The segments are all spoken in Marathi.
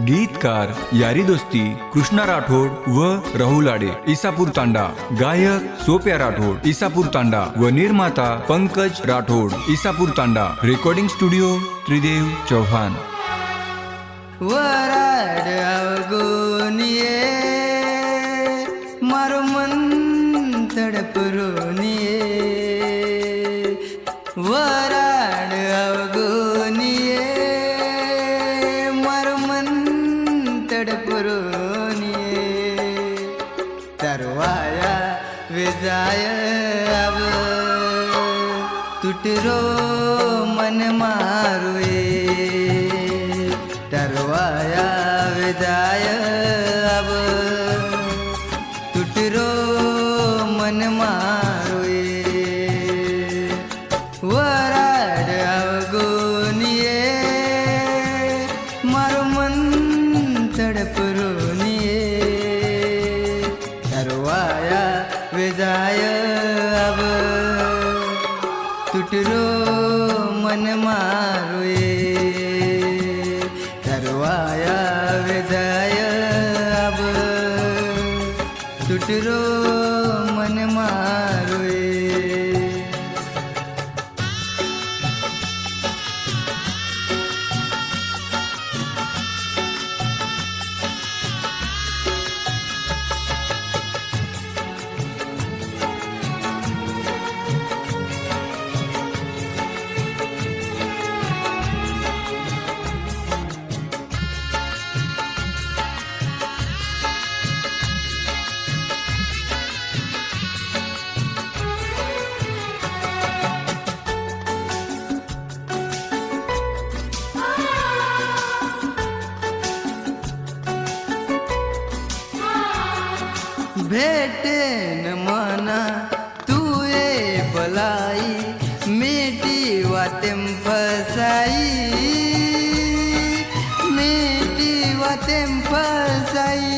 गीतकार यारी दोस्ती कृष्णा राठोड व राहुल आडे इसापूर तांडा, गायक सोप्या राठोड इसापूर तांडा व निर्माता पंकज राठोड इसापूर तांडा, रेकॉर्डिंग स्टुडिओ त्रिदेव चौहान। वराड अवगुनिये मारो मन तड़परोनिये, वराड अवगुनिये मारो मन तड़परोनिये, तरवाया विजाय अब तुटरो मन मारुए, तरवाया विदाय अब तुटरो मन मारुए, वराड अवगुनिये मारो मन तड़परोनिये, तरवाया विदाय अब तुटरो मन मारुए, तरवाया विदाय अब तुटरो मन मारुए। भेटे न मना तू ए बलाई, मेटी वातेम फसाई, मेटी वातेम फसाई,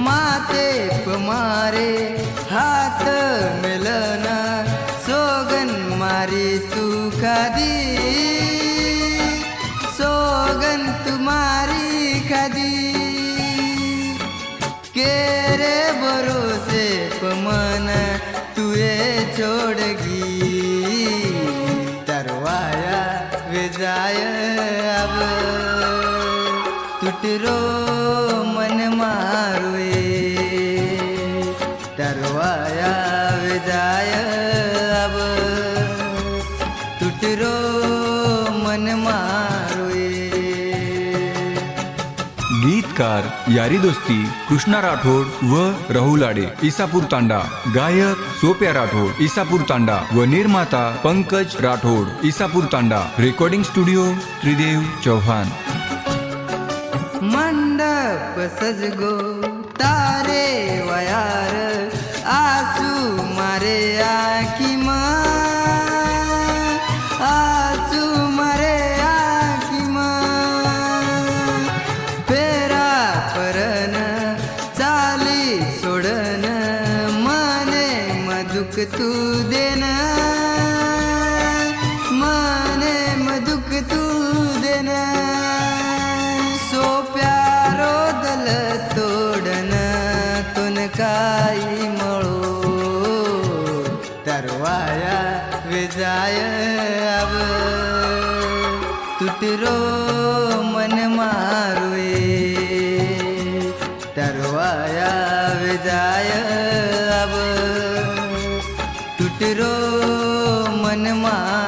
माते पमारे हाथ मिलना सोगन मारी तू खादी, सोगन तुम्हारी खादी, केरे भरोसे पमन तुए छोड़गी, तरवाया विदाय अब तुटरो मन मारुए, तरवाया विदाय अब तुटरो मन मारुए। गीतकार यारी दोस्ती कृष्णा राठोड व राहुल आडे इसापूर तांडा, गायक सोप्या राठोड इसापूर तांडा व निर्माता पंकज राठोड इसापूर तांडा, रेकॉर्डिंग स्टुडिओ त्रिदेव चौहान। मंडप सजगो तारे वयार आंसू मारे आँखी माँ, आंसू मारे आँखी माँ, फेरा परन चाली सोडन मने मधुक तू देना, मने मधुक तू देना, सो प्यारो दल तोडन तुन काई मळो, तरवाया विदाय अब तुटरो मन मारुए, तरवाया विदाय अब तुटरो मन मारुए।